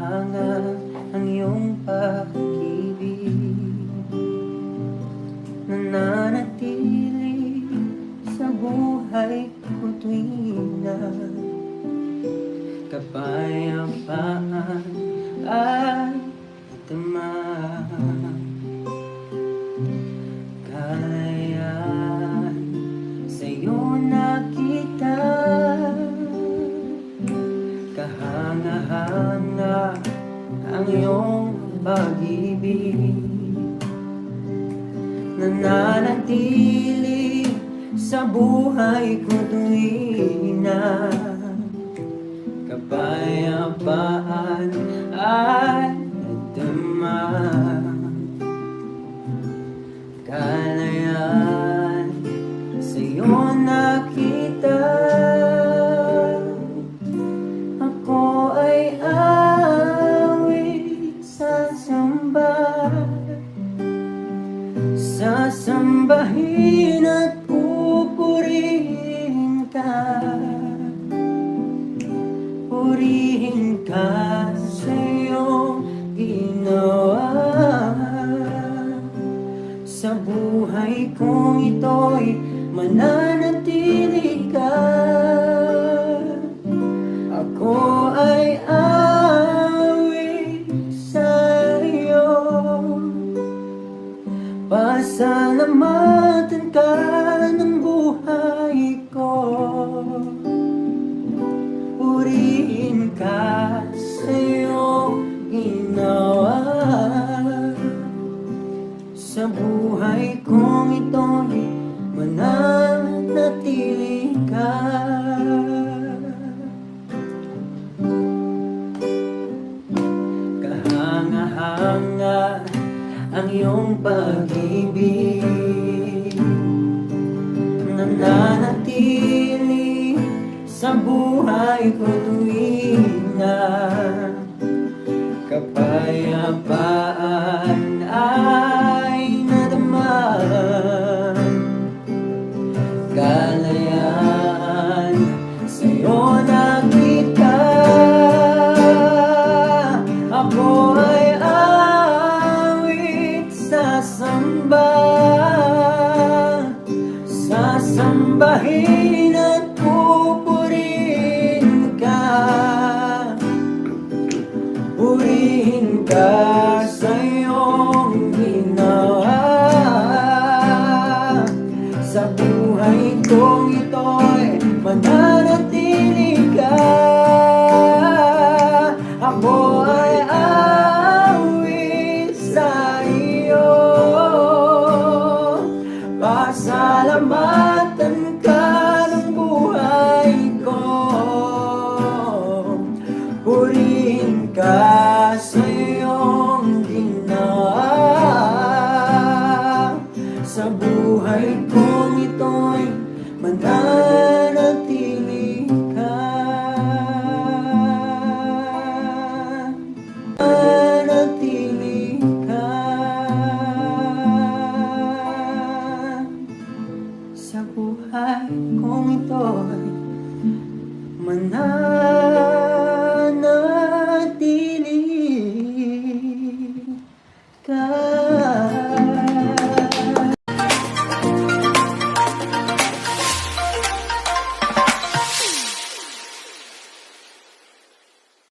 kahanga ang iyong pag-ibig, nananatili sa buhay ko tuwing na kapayapaan ay tama. Kalayaan sa'yo nakita, kahanga-hanga ang iyong pag-ibig, nananatili sa buhay ko tuwing na kapayapaan ay nadama. Kalayaan sa'yo nakita, ako ay awit sasambahin at pupurihin ka. Purihin ka sa iyong ginawa sa buhay kong ito'y mananatili ka. Ako ay awit sa iyo, pasalamatan ka ng buhay ko. Purihin ka sa iyong ginawa sa buhay kong ito'y mananatili ka. Kahanga-hanga ang iyong pag-ibig, nananatili sa buhay ko tuwing na kapayapaan ay nadama. Kalayaan sa'yo nakita, ako ay awit sasambahin at pupurihin ka. Purihin ka